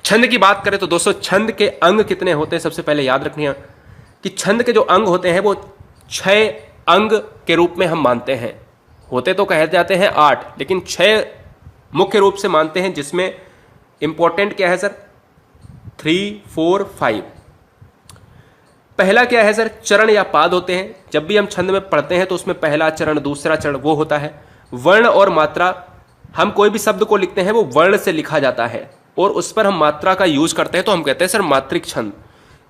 छंद की बात करें तो दोस्तों छंद के अंग कितने होते हैं, सबसे पहले याद रखनी है कि छंद के जो अंग होते हैं वो 6 अंग के रूप में हम मानते हैं। होते तो कहे जाते हैं 8, लेकिन 6 मुख्य रूप से मानते हैं, जिसमें इंपॉर्टेंट क्या है सर, 3, 4, 5। पहला क्या है सर, चरण या पाद होते हैं। जब भी हम छंद में पढ़ते हैं तो उसमें पहला चरण, दूसरा चरण वो होता है। वर्ण और मात्रा, हम कोई भी शब्द को लिखते हैं वो वर्ण से लिखा जाता है और उस पर हम मात्रा का यूज करते हैं, तो हम कहते हैं सर मात्रिक छंद।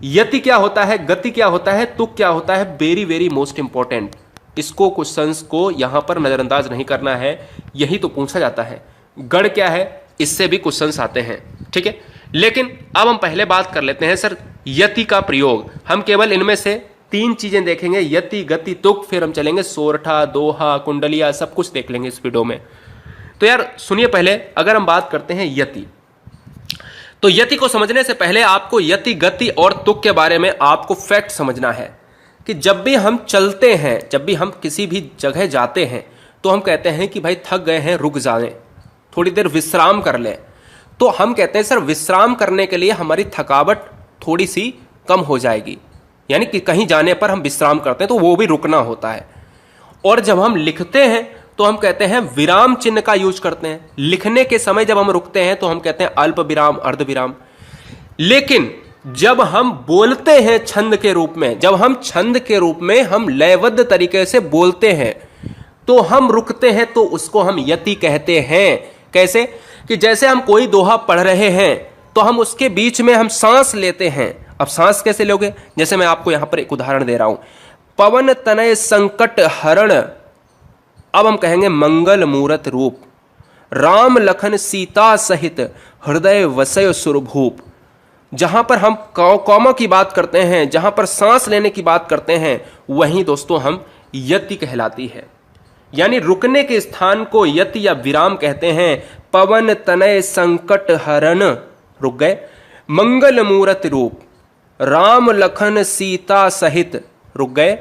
यति क्या होता है, गति क्या होता है, तुक क्या होता है, वेरी वेरी मोस्ट इंपॉर्टेंट। इसको क्वेश्चंस को यहां पर नजरअंदाज नहीं करना है, यही तो पूछा जाता है। गढ़ क्या है, इससे भी क्वेश्चंस आते हैं, ठीक है। लेकिन अब हम पहले बात कर लेते हैं सर यति का प्रयोग। हम केवल इनमें से 3 चीजें देखेंगे, यति, गति, तुक, फिर हम चलेंगे सोरठा, दोहा, कुंडलिया, सब कुछ देख लेंगे इस वीडियो में। तो यार सुनिए, पहले अगर हम बात करते हैं यति, तो यति को समझने से पहले आपको यति, गति और तुक के बारे में आपको फैक्ट समझना है कि जब भी हम चलते हैं, जब भी हम किसी भी जगह जाते हैं, तो हम कहते हैं कि भाई थक गए हैं, रुक जाएं, थोड़ी देर विश्राम कर लें। तो हम कहते हैं सर विश्राम करने के लिए हमारी थकावट थोड़ी सी कम हो जाएगी, यानी कि कहीं जाने पर हम विश्राम करते हैं तो वो भी रुकना होता है। और जब हम लिखते हैं तो हम कहते हैं विराम चिन्ह का यूज करते हैं। लिखने के समय जब हम रुकते हैं तो हम कहते हैं अल्प विराम, अर्ध विराम। लेकिन जब हम बोलते हैं छंद के रूप में, जब हम छंद के रूप में हम लयबद्ध तरीके से बोलते हैं तो हम रुकते हैं, तो उसको हम यति कहते हैं। कैसे कि जैसे हम कोई दोहा पढ़ रहे हैं तो हम उसके बीच में हम सांस लेते हैं। अब सांस कैसे लोगे, जैसे मैं आपको यहां पर एक उदाहरण दे रहा हूं, पवन तनय संकट हरण, अब हम कहेंगे मंगल मूरत रूप, राम लखन सीता सहित हृदय वसय सुरभूप। जहां पर हम कौमा की बात करते हैं, जहां पर सांस लेने की बात करते हैं, वहीं दोस्तों हम यति कहलाती है। यानी रुकने के स्थान को यति या विराम कहते हैं। पवन तनय संकट हरण, रुक गए, मंगल मूरत रूप, राम लखन सीता सहित, रुक गए,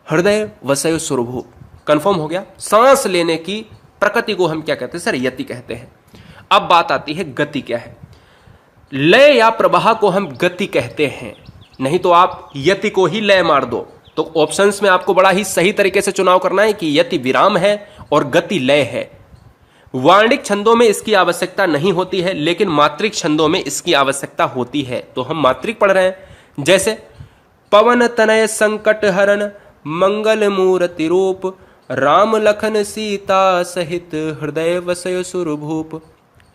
हृदय वसय सुरभूप। कंफर्म हो गया। सांस लेने की प्रकृति को हम क्या कहते हैं सर, यति कहते हैं। अब बात आती है गति क्या है। लय या प्रवाह को हम गति कहते हैं, नहीं तो आप यति को ही लय मार दो। तो ऑप्शंस में आपको बड़ा ही सही तरीके से चुनाव करना है कि यति विराम है और गति लय है। वार्णिक छंदों में इसकी आवश्यकता नहीं होती है, लेकिन मात्रिक छंदों में इसकी आवश्यकता होती है। तो हम मात्रिक पढ़ रहे हैं, जैसे पवन तनय संकट हरण, मंगल मूर्ति रूप, राम लखन सीता सहित हृदय वसय सुरभूप।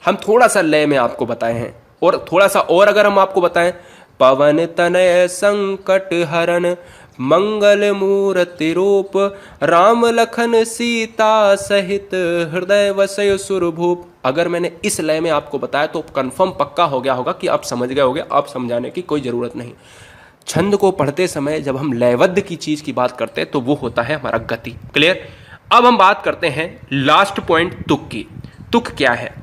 हम थोड़ा सा लय में आपको बताए हैं, और थोड़ा सा और अगर हम आपको बताएं, पवन तनय संकट हरण, मंगल मूर्ति रूप, राम लखन सीता सहित हृदय वसय सुरभूप। अगर मैंने इस लय में आपको बताया तो कंफर्म पक्का हो गया होगा कि आप समझ गए होगे, आप समझाने की कोई जरूरत नहीं। छंद को पढ़ते समय जब हम लयबद्ध की चीज की बात करते हैं तो वो होता है हमारा गति। क्लियर। अब हम बात करते हैं लास्ट पॉइंट तुक की। तुक क्या है?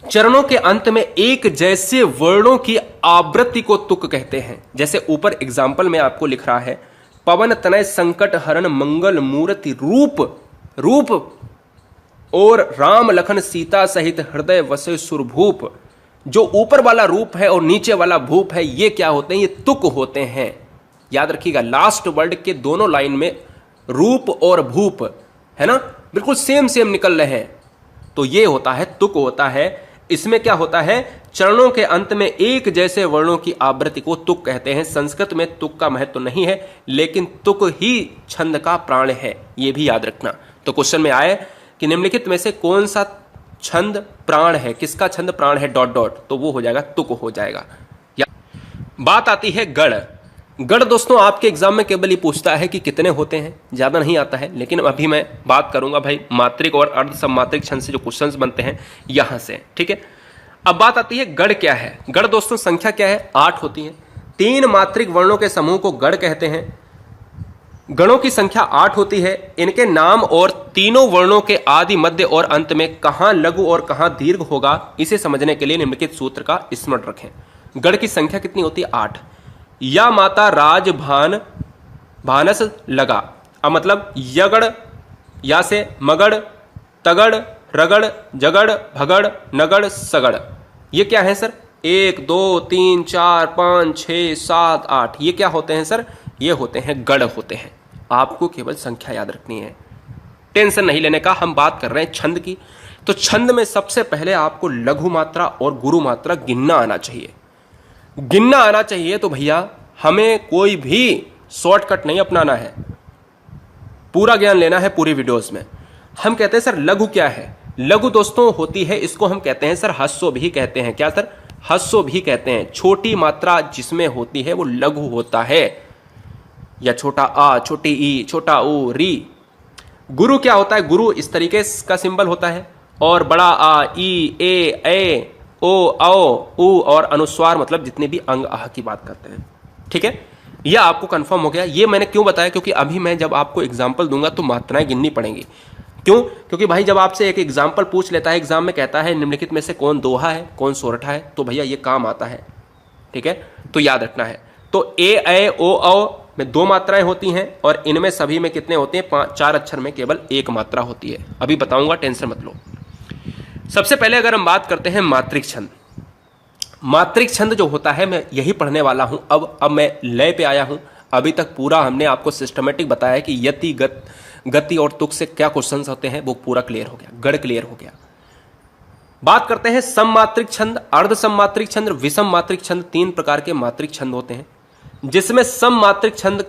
चरणों के अंत में एक जैसे वर्णों की आवृत्ति को तुक कहते हैं। जैसे ऊपर एग्जाम्पल में आपको लिख रहा है, पवन तनय संकट हरण मंगल मूर्ति रूप, रूप और राम लखन सीता सहित हृदय वसय सुरभूप। जो ऊपर वाला रूप है और नीचे वाला भूप है, ये क्या होते हैं? ये तुक होते हैं। याद रखिएगा, लास्ट वर्ड के दोनों लाइन में रूप और भूप है ना, बिल्कुल सेम सेम निकल रहे हैं, तो ये होता है तुक होता है। इसमें क्या होता है? चरणों के अंत में एक जैसे वर्णों की आवृत्ति को तुक कहते हैं। संस्कृत में तुक का महत्व तो नहीं है, लेकिन तुक ही छंद का प्राण है, ये भी याद रखना। तो क्वेश्चन में आए कि निम्नलिखित में से कौन सा छंद प्राण है, किसका छंद प्राण है डॉट डॉट, तो वो हो जाएगा तुक हो जाएगा। बात आती है गढ़। गढ़ दोस्तों आपके एग्जाम में केवल ये पूछता है कि कितने होते हैं, ज्यादा नहीं आता है। लेकिन अभी मैं बात करूंगा भाई मात्रिक और अर्ध सम्मात्रिक छंद से जो क्वेश्चंस बनते हैं यहां से, ठीक है। अब बात आती है गढ़ क्या है। गढ़ दोस्तों संख्या क्या है? 8 होती है। 3 मात्रिक वर्णों के समूह को गढ़ कहते हैं। गणों की संख्या 8 होती है। इनके नाम और तीनों वर्णों के आदि मध्य और अंत में कहां लघु और कहां दीर्घ होगा, इसे समझने के लिए निम्नलिखित सूत्र का स्मरण रखें। गढ़ की संख्या कितनी होती है? 8। या माता राज भान भानस लगा, अब मतलब यगड़, या से मगड़, तगड़, रगड़, जगड़, भगड़, नगड़, सगड़। ये क्या है सर? 1 2 3 4 5 6 7 8, ये क्या होते हैं सर? ये होते हैं गण होते हैं। आपको केवल संख्या याद रखनी है, टेंशन नहीं लेने का। हम बात कर रहे हैं छंद की। तो छंद में सबसे पहले आपको लघु मात्रा और गुरु मात्रा गिनना आना चाहिए। गिनना आना चाहिए तो भैया हमें कोई भी शॉर्टकट नहीं अपनाना है, पूरा ज्ञान लेना है पूरी वीडियोस में। हम कहते हैं सर लघु क्या है? लघु दोस्तों होती है, इसको हम कहते हैं सर हस्सो भी कहते हैं। क्या सर? हस्सो भी कहते हैं। छोटी मात्रा जिसमें होती है वो लघु होता है, या छोटा आ, छोटी ई, छोटा ऊ, री। गुरु क्या होता है? गुरु इस तरीके का सिंबल होता है, और बड़ा आ, ई, ए, ओ, औ, उ और अनुस्वार मतलब जितने भी अंग आह की बात करते हैं। ठीक है, यह आपको कंफर्म हो गया। ये मैंने क्यों बताया? क्योंकि अभी मैं जब आपको एग्जाम्पल दूंगा तो मात्राएं गिननी पड़ेंगी। क्यों? क्योंकि भाई जब आपसे एक एग्जाम्पल पूछ लेता है एग्जाम में, कहता है निम्नलिखित में से कौन दोहा है, कौन सोरठा है, तो भैया ये काम आता है। ठीक है, तो याद रखना है। तो ए, ओ, औ में 2 मात्राएं होती हैं, और इनमें सभी में कितने होते हैं? 4 अक्षर में केवल 1 मात्रा होती है। अभी बताऊंगा, टेंशन मत लो। सबसे पहले अगर हम बात करते हैं मात्रिक छंद। मात्रिक छंद जो होता है मैं यही पढ़ने वाला हूं। अब मैं लय पे आया हूं। अभी तक पूरा हमने आपको सिस्टमेटिक बताया कि यति, गति और तुक से क्या क्वेश्चन होते हैं, वो पूरा क्लियर हो गया, गढ़ क्लियर हो गया। बात करते हैं सममात्रिक छंद, अर्ध सममात्रिक छंद, विषम मात्रिक छंद। 3 प्रकार के मात्रिक छंद होते हैं, जिसमें सममात्रिक छंद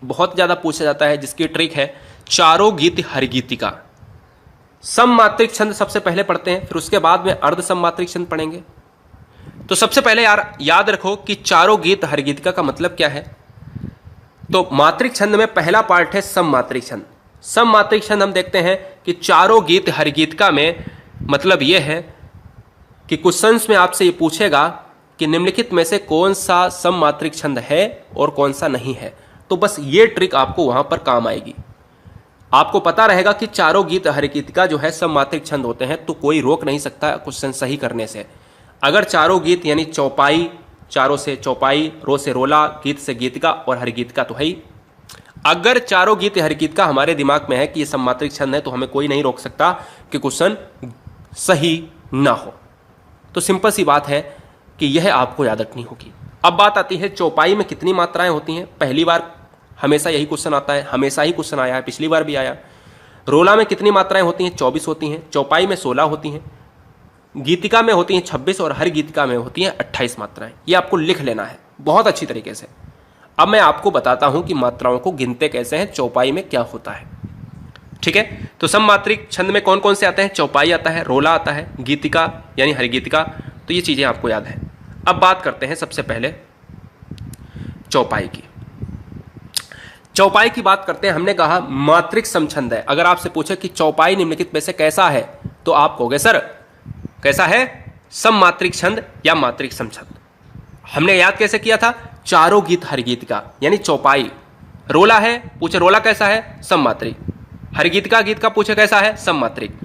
बहुत ज्यादा पूछा जाता है, जिसकी ट्रिक है चारों गीत हर गीतिका। सममात्रिक छंद सबसे पहले पढ़ते हैं, फिर उसके बाद में अर्ध सममात्रिक छंद पढ़ेंगे। तो सबसे पहले यार याद रखो कि चारों गीत हर गीतिका का मतलब क्या है। तो मात्रिक छंद में पहला पार्ट है सममात्रिक छंद। सममात्रिक छंद हम देखते हैं कि चारों गीत हर गीतिका में मतलब यह है कि क्वेश्चंस में आपसे ये पूछेगा कि निम्नलिखित में से कौन सा सममात्रिक छंद है और कौन सा नहीं है। तो बस ये ट्रिक आपको वहां पर काम आएगी। आपको पता रहेगा कि चारों गीत हर गीतिका जो है सममात्रिक छंद होते हैं, तो कोई रोक नहीं सकता क्वेश्चन सही करने से। अगर चारों गीत यानी चौपाई, चारों से चौपाई, रो से रोला, गीत से गीतिका और हर गीतिका तो है ही। अगर चारों गीत हर गीतिका हमारे दिमाग में है कि ये सममात्रिक छंद है, तो हमें कोई नहीं रोक सकता कि क्वेश्चन सही ना हो। तो सिंपल सी बात है कि यह आपको याद रखनी होगी। अब बात आती है चौपाई में कितनी मात्राएं होती हैं। पहली बार हमेशा यही क्वेश्चन आता है, हमेशा ही क्वेश्चन आया है, पिछली बार भी आया। रोला में कितनी मात्राएं होती हैं? 24 होती हैं। चौपाई में 16 होती हैं। गीतिका में होती हैं 26 और हर गीतिका में होती हैं 28 मात्राएं। ये आपको लिख लेना है बहुत अच्छी तरीके से। अब मैं आपको बताता हूं कि मात्राओं को गिनते कैसे हैं, चौपाई में क्या होता है। ठीक है, तो सममात्रिक छंद में कौन कौन से आते हैं? चौपाई आता है, रोला आता है, गीतिका यानी हर गीतिका। तो ये चीजें आपको याद है। अब बात करते हैं सबसे पहले चौपाई की। चौपाई की बात करते हैं। हमने कहा मात्रिक समछंद है। अगर आपसे पूछे कि चौपाई निम्नलिखित में से कैसा है, तो आप कहोगे सर कैसा है? सममात्रिक छंद या मात्रिक समछंद। हमने याद कैसे किया था? चारों गीत हर गीतिका यानी चौपाई। रोला है, पूछे रोला कैसा है? सममात्रिक। हर गीतिका, गीत का पूछे कैसा है? सममात्रिक।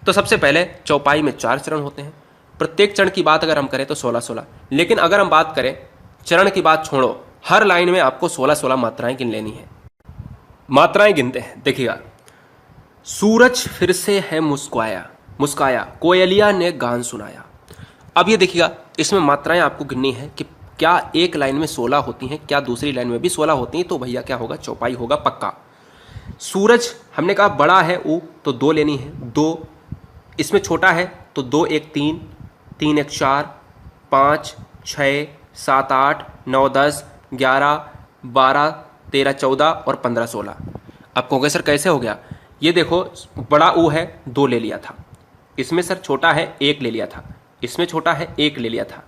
तो सबसे पहले चौपाई में 4 चरण होते हैं। प्रत्येक चरण की बात अगर हम करें तो 16-16। लेकिन अगर हम बात करें चरण की बात छोड़ो, हर लाइन में आपको 16-16 मात्राएं गिन लेनी है। मात्राएं गिनते हैं, देखिएगा। सूरज फिर से है मुस्काया, कोयलिया ने गान सुनाया। अब ये देखिएगा, इसमें मात्राएं आपको गिननी है कि क्या एक लाइन में 16 होती हैं, क्या दूसरी लाइन में भी 16 होती हैं। तो भैया क्या होगा? चौपाई होगा पक्का। सूरज हमने कहा बड़ा है ऊ, तो 2 लेनी है। 2 इसमें छोटा है तो 2 1 3, 3 1 4, 5 6 7 8 9 10 11 12 13 14 और 15 16। अब कहोगे सर कैसे हो गया? ये देखो, बड़ा ऊ है 2 ले लिया था, इसमें सर छोटा है 1 ले लिया था, इसमें छोटा है 1 ले लिया था,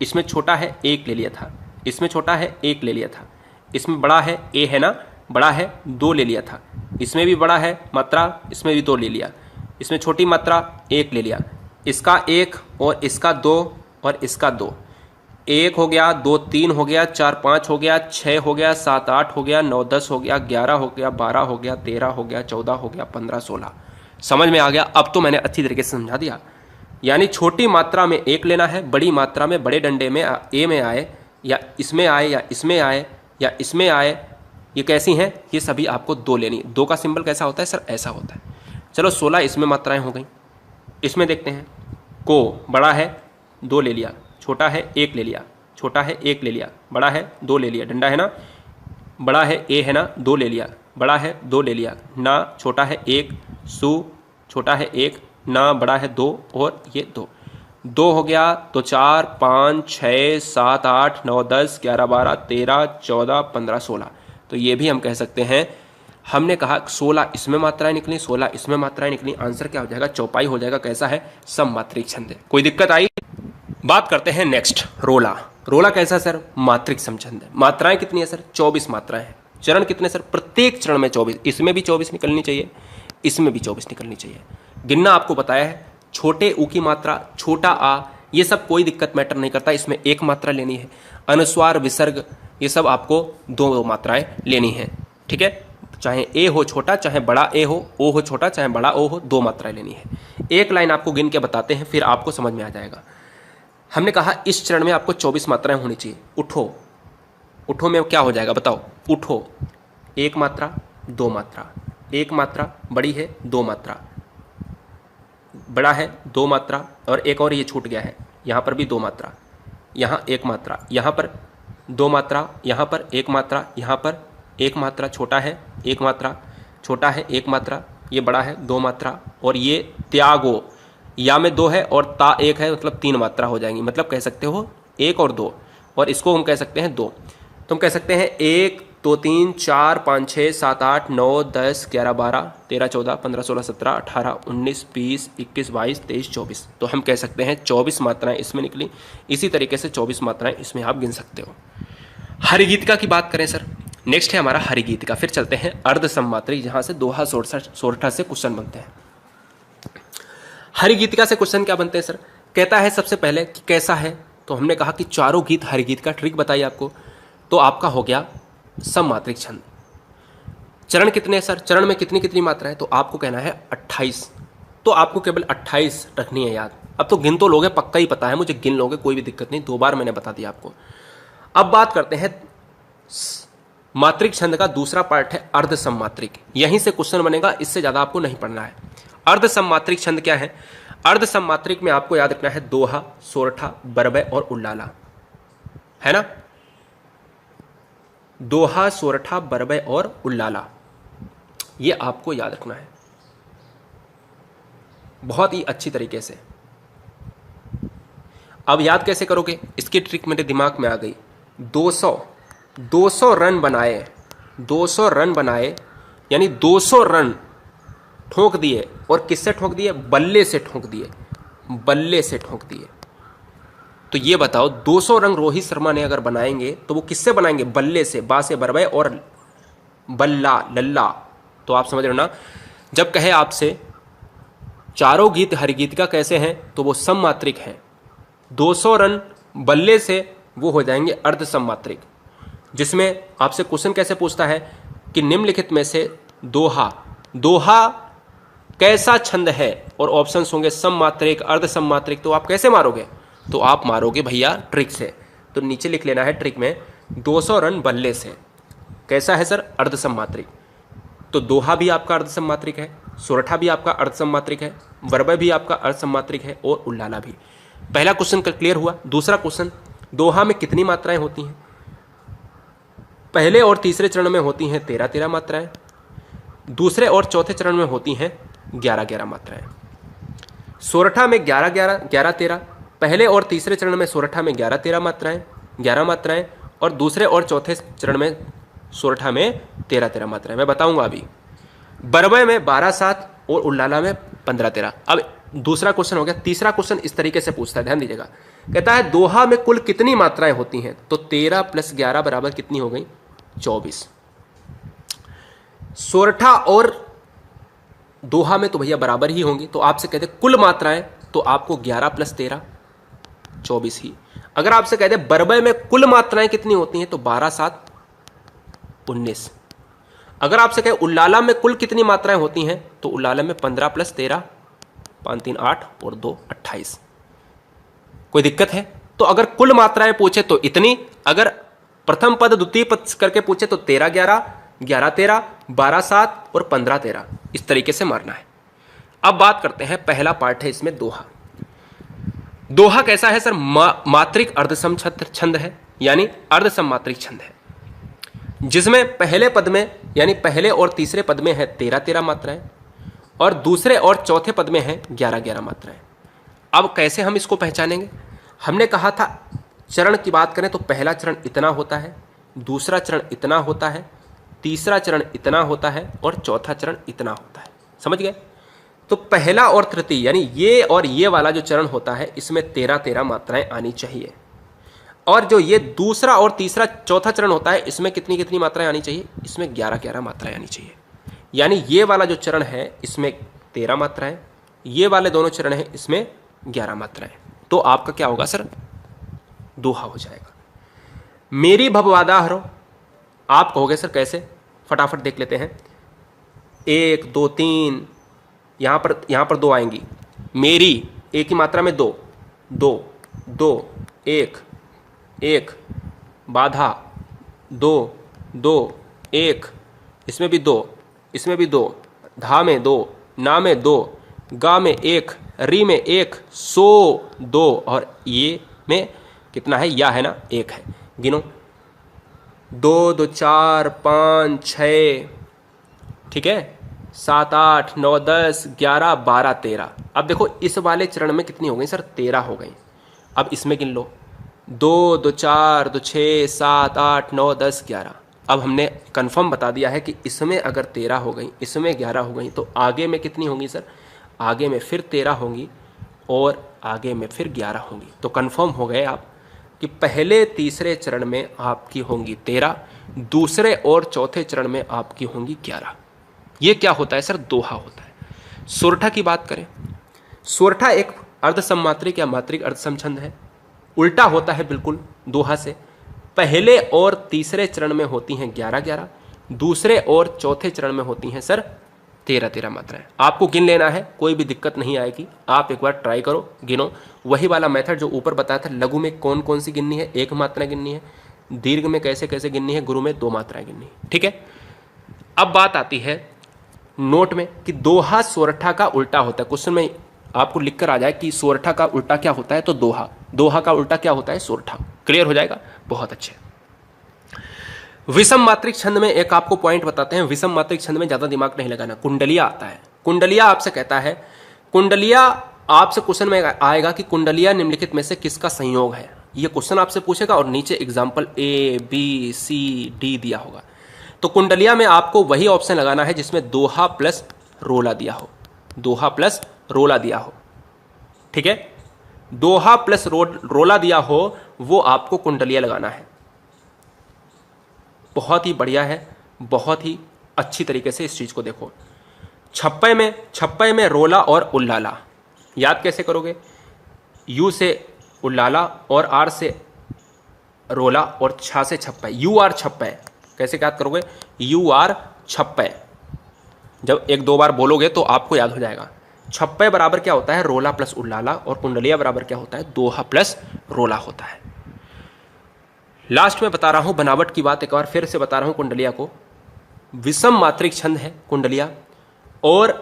इसमें छोटा है 1 ले लिया था, इसमें छोटा है 1 ले लिया था, इसमें बड़ा है ए है ना, बड़ा है 2 ले लिया था, इसमें भी बड़ा है मात्रा, इसमें भी 2 ले लिया, इसमें छोटी मात्रा 1 ले लिया, इसका 1 और इसका 2 और इसका 2। 1 हो गया, 2 3 हो गया, 4 5 हो गया, 6 हो गया, 7 8 हो गया, 9 10 हो गया, 11 हो गया, 12 हो गया, 13 हो गया, 14 हो गया, 15 16। समझ में आ गया? अब तो मैंने अच्छी तरीके से समझा दिया। यानी छोटी मात्रा में 1 लेना है, बड़ी मात्रा में बड़े डंडे में ए में आए या इसमें आए या इसमें आए या इसमें आए, ये कैसी हैं? ये सभी आपको 2 लेनी। 2 का सिंबल कैसा होता है सर? ऐसा होता है। चलो 16 इसमें मात्राएं हो गई। इसमें देखते हैं, को बड़ा है, 2 ले लिया, छोटा है 1 ले लिया, छोटा है 1 ले लिया, बड़ा है 2 ले लिया, डंडा है ना, बड़ा है ए है ना, 2 ले लिया, बड़ा है 2 ले लिया, ना छोटा है 1, सु छोटा है 1, ना बड़ा है 2 और ये 2 हो गया। तो 4 5 6 7 8 9 10 11 12 13 14 15 16। तो ये भी हम कह सकते हैं, हमने कहा 16 इसमें मात्राएं निकली, 16 इसमें मात्राएं निकली, आंसर क्या हो जाएगा, चौपाई हो जाएगा। कैसा है, सममात्रिक छंद है। कोई दिक्कत आई? बात करते हैं नेक्स्ट, रोला। रोला कैसा सर, मात्रिक समछंद है। मात्राएं कितनी है सर, 24 मात्राएं हैं। चरण कितने सर, प्रत्येक चरण में 24, इसमें भी 24 निकलनी चाहिए, इसमें भी 24 निकलनी चाहिए। गिनना आपको बताया है, छोटे ऊ की मात्रा, छोटा आ, ये सब कोई दिक्कत मैटर नहीं करता, इसमें 1 मात्रा लेनी है। अनुस्वार विसर्ग ये सब आपको 2 मात्राएं लेनी है, ठीक है। चाहे ए हो छोटा, चाहे बड़ा ए हो, ओ हो छोटा, चाहे बड़ा ओ हो, 2 मात्राएं लेनी है। एक लाइन आपको गिन के बताते हैं, फिर आपको समझ में आ जाएगा। हमने कहा इस चरण में आपको 24 मात्राएं होनी चाहिए। उठो, उठो में क्या हो जाएगा बताओ, उठो 1 मात्रा 2 मात्रा, 1 मात्रा बड़ी है 2 मात्रा, बड़ा है 2 मात्रा, और एक और ये छूट गया है, यहाँ पर भी 2 मात्रा, यहाँ 1 मात्रा, यहाँ पर 2 मात्रा, यहाँ पर 1 मात्रा, यहाँ पर 1 मात्रा, छोटा है 1 मात्रा, छोटा है 1 मात्रा, ये बड़ा है 2 मात्रा, और ये त्यागो, या में 2 है और ता 1 है, मतलब 3 मात्रा हो जाएंगी। मतलब कह सकते हो 1 और 2, और इसको हम कह सकते हैं 2। तो हम कह सकते हैं 1 2 3 4 5 6 7 8 9 10 11 12 13 14 15 16 17 18 19 20 21 22 23 24। तो हम कह सकते हैं 24 मात्राएं इसमें निकली। इसी तरीके से 24 मात्राएं इसमें आप गिन सकते हो। हरिगीतिका की बात करें सर, नेक्स्ट है हमारा हरिगीतिका। फिर चलते हैं अर्ध सम्मात्रिक, जहां से दोहा सोरठा से क्वेश्चन बनते हैं। हरिगीतिका से क्वेश्चन क्या बनते हैं सर, कहता है सबसे पहले कि कैसा है, तो हमने कहा कि चारों गीत हरिगीत का ट्रिक बताइए आपको, तो आपका हो गया सममात्रिक छंद। चरण कितने सर, चरण में कितनी कितनी मात्रा है, तो आपको कहना है 28। तो आपको केवल 28 रखनी है याद। अब तो गिन तो लोगे, पक्का ही पता है मुझे, गिन लोगे कोई भी दिक्कत नहीं, 2 बार मैंने बता दिया आपको। अब बात करते हैं मात्रिक छंद का दूसरा पार्ट है अर्ध सम्मात्रिक। यहीं से क्वेश्चन बनेगा, इससे ज्यादा आपको नहीं पढ़ना है। अर्ध सम्मात्रिक छंद क्या है, अर्ध सम्मात्रिक में आपको याद रखना है दोहा, सोरठा, बरबय और उल्लाला, है ना। दोहा, सोरठा, बरबय और उल्लाला, ये आपको याद रखना है बहुत ही अच्छी तरीके से। अब याद कैसे करोगे, इसकी ट्रिक मेरे दिमाग में आ गई। 200 रन बनाए, 200 रन बनाए, यानी 200 रन ठोक दिए, और किससे ठोक दिए, बल्ले से ठोक दिए, बल्ले से ठोक दिए। तो ये बताओ 200 रन रोहित शर्मा ने अगर बनाएंगे तो वो किससे बनाएंगे, बल्ले से, बा से बरबय और बल्ला लल्ला। तो आप समझ रहे हो ना, जब कहे आपसे चारों गीत हरिगीतिका कैसे हैं, तो वो सममात्रिक हैं। 200 रन बल्ले से वो हो जाएंगे अर्ध सममात्रिक। जिसमें आपसे क्वेश्चन कैसे पूछता है कि निम्नलिखित में से दोहा, दोहा कैसा छंद है, और ऑप्शंस होंगे सममात्रिक, अर्ध सममात्रिक। तो आप कैसे मारोगे, तो आप मारोगे भैया ट्रिक से। तो नीचे लिख लेना है ट्रिक में 200 रन बल्ले से, कैसा है सर, अर्ध सममात्रिक। तो दोहा भी आपका अर्ध सममात्रिक है, सोरठा भी आपका अर्ध सममात्रिक है, बरबय भी आपका अर्ध सममात्रिक है, और उल्लाला भी। पहला क्वेश्चन क्लियर हुआ। दूसरा क्वेश्चन, दोहा में कितनी मात्राएं होती हैं, पहले और तीसरे चरण में होती हैं 13 मात्राएं, दूसरे और चौथे चरण में होती हैं 11 मात्राएं। सोरठा में 11 पहले और तीसरे चरण में सोरठा में 11 मात्राएं, और दूसरे और चौथे चरण में सोरठा में 13 मात्राएं। मैं बताऊंगा अभी। बरबय में 12-7 और उल्लाला में 15-13। अब दूसरा क्वेश्चन हो गया। तीसरा क्वेश्चन इस तरीके से पूछता है, ध्यान दीजिएगा। कहता है दोहा में कुल कितनी मात्राएं होती हैं, तो 13 + 11 बराबर कितनी हो गई, 24। सोरठा और दोहा में तो भैया बराबर ही होंगी, तो आपसे कहते कुल मात्राएं, तो आपको 11 + 13 24 ही। अगर आपसे कहते बरबय में कुल मात्राएं कितनी होती हैं, तो 12-7 19। अगर आपसे कहे उल्लाला में कुल कितनी मात्राएं होती हैं, तो उल्लाला में 15 + 13 5 3 8 और 2 28। कोई दिक्कत है? तो अगर कुल मात्राएं पूछे तो इतनी, अगर प्रथम पद द्वितीय पद करके पूछे तो 13-11 11-13 12-7 और 15-13, इस तरीके से मारना है। अब बात करते हैं, पहला पार्ट है इसमें दोहा। दोहा कैसा है सर? मात्रिक अर्धसम छंद है, यानी अर्धसम मात्रिक छंद है, जिसमें पहले पद में यानी पहले और तीसरे पद में है 13-13 मात्राएं और दूसरे और चौथे पद में है 11-11 मात्राएं। अब कैसे हम इसको पहचानेंगे? हमने कहा था चरण की बात करें तो पहला चरण इतना होता है, दूसरा चरण इतना होता है, तीसरा चरण इतना होता है और चौथा चरण इतना होता है। समझ गए? तो पहला और तृतीय यानी ये और ये वाला जो चरण होता है इसमें 13-13 मात्राएं आनी चाहिए, और जो ये दूसरा और तीसरा चौथा चरण होता है इसमें कितनी कितनी मात्राएं आनी चाहिए? इसमें 11-11 मात्राएं आनी चाहिए। यानी ये वाला जो चरण है इसमें 13 मात्राएं, ये वाले दोनों चरण हैं इसमें 11 मात्राएं। तो आपका क्या होगा सर? दोहा हो जाएगा। मेरी भववादा हरो, आप कहोगे सर कैसे? फटाफट देख लेते हैं। 1 2 3, यहाँ पर 2 आएंगी। मेरी एक ही मात्रा में 2 2 2 1 1, बाधा 2 2 1, इसमें भी 2, इसमें भी 2, धा में 2, ना में 2, गा में 1, री में 1, सो 2 और ये में कितना है? या है ना, 1 है। गिनो 2 2 4 5 6, ठीक है, 7 8 9 10 11 12 13। अब देखो इस वाले चरण में कितनी हो गई सर? 13 हो गई। अब इसमें गिन लो 2 2 4 2 6 7 8 9 10 11। अब हमने कंफर्म बता दिया है कि इसमें अगर 13 हो गई, इसमें 11 हो गई, तो आगे में कितनी होंगी सर? आगे में फिर 13 होंगी और आगे में फिर 11 होंगी। तो कंफर्म हो गए आप कि पहले तीसरे चरण में आपकी होंगी 13, दूसरे और चौथे चरण में आपकी होंगी 11। ये क्या होता है सर? दोहा होता है। सोरठा की बात करें, सोरठा एक अर्धसममात्रिक या मात्रिक अर्धसम छंद है, उल्टा होता है बिल्कुल दोहा से। पहले और तीसरे चरण में होती हैं 11-11, दूसरे और चौथे चरण में होती हैं सर 13-13 मात्राएं। आपको गिन लेना है, कोई भी दिक्कत नहीं आएगी। आप एक बार ट्राई करो, गिनो। वही वाला मेथड जो ऊपर बताया था, लघु में कौन कौन सी गिननी है? 1 मात्रा गिननी है। दीर्घ में कैसे कैसे गिननी है? गुरु में 2 मात्राएं गिननी है। ठीक है, अब बात आती है नोट में कि दोहा सोरठा का उल्टा होता है। क्वेश्चन में आपको लिखकर आ जाए कि सोरठा का उल्टा क्या होता है, तो दोहा। दोहा का उल्टा क्या होता है? सोरठा। क्लियर हो जाएगा? बहुत अच्छे। विषम मात्रिक छंद में एक आपको पॉइंट बताते हैं। विषम मात्रिक छंद में ज्यादा दिमाग नहीं लगाना। कुंडलिया आता है। कुंडलिया आपसे कहता है, कुंडलिया आपसे क्वेश्चन में आएगा कि कुंडलिया निम्नलिखित में से किसका संयोग है। ये क्वेश्चन आपसे पूछेगा और नीचे example A B C D दिया होगा। तो कुंडलिया में आपको वही ऑप्शन लगाना है जिसमें दोहा प्लस रोला दिया हो। दोहा प्लस रोला दिया हो, ठीक है। दोहा प्लस रोला दिया हो वो आपको कुंडलिया लगाना है। बहुत ही बढ़िया है, बहुत ही अच्छी तरीके से इस चीज को देखो। छप्पे में रोला और उल्लाला याद कैसे करोगे? यू से उल्लाला और आर से रोला और छा से छप्पे। यू आर छप्पे कैसे याद करोगे? यू आर छप्पे। जब 1-2 बार बोलोगे तो आपको याद हो जाएगा। छप्पे बराबर क्या होता है? रोला प्लस उल्लाला। और कुंडलिया बराबर क्या होता है? दोहा प्लस रोला होता है। लास्ट में बता रहा हूं बनावट की बात, एक बार फिर से बता रहा हूं कुंडलिया को। विषम मात्रिक छंद है कुंडलिया, और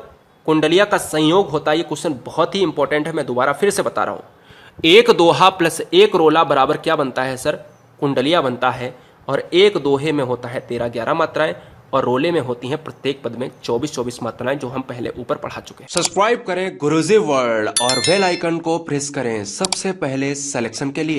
कुंडलिया का संयोग होता है। ये क्वेश्चन बहुत ही इंपॉर्टेंट है, मैं दोबारा फिर से बता रहा हूं। 1 दोहा प्लस 1 रोला बराबर क्या बनता है सर? कुंडलिया बनता है। और 1 दोहे में होता है 13-11 मात्राएं, और रोले में होती हैं प्रत्येक पद में 24-24 मात्राएं, जो हम पहले ऊपर पढ़ा चुके हैं। सब्सक्राइब करें गुरुजी वर्ल्ड और बेल आइकन को प्रेस करें सबसे पहले सिलेक्शन के लिए।